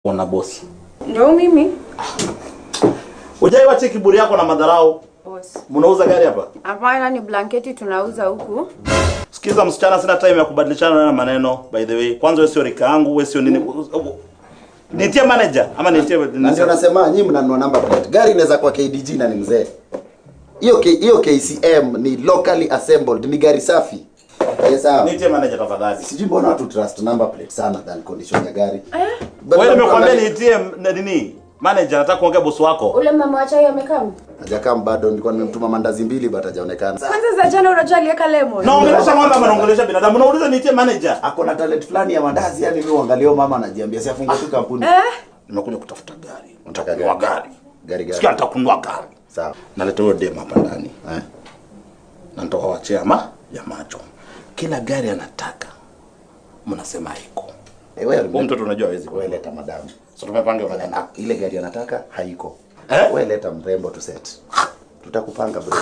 Ona boss. Ndio mimi. Hujaiwacha kiburi yako na madharau. Boss. Mnauza gari hapa? Hapana, ni blanketi tunauza huku. Sikiza msichana, sina time ya kubadilishana na maneno by the way. Kwanza wewe sio rika yangu, wewe sio nini. Nitie manager ama nitie ndio nasema nyinyi mnanunua number plate. Gari inaweza kwa KDG na ni mzee. Hiyo KCM ni locally assembled, ni gari safi. Yes sir. Nitie manager tafadhali. Sijui mbona watu trust number plate sana than condition ya gari. Wewe nimekwambia nitie nini? Manager nataka kuongea boss wako. Ule mama wa chai amekaa? Hajakaa bado, nilikuwa nimemtuma mandazi 2 but hajaonekana. Kwanza za jana unajua aliweka lemon. Naongelesha mama ama naongelesha binadamu? Unauliza nitie manager. Ako na talent fulani ya mandazi, yani mimi uangalie mama anajiambia si afungue tu kampuni. Nimekuja kutafuta gari. Unataka gari? Gari. Sikia nitakununua gari. Sawa. Naleta hiyo demo hapa ndani. Na nitawachia ya macho. Kila gari anataka mnasema haiko. Wewe mtoto unajua hawezi. Wewe leta madam. So tumepanga maneno. Ile gari anataka haiko. Wewe leta mrembo tu set. Tutakupanga bro.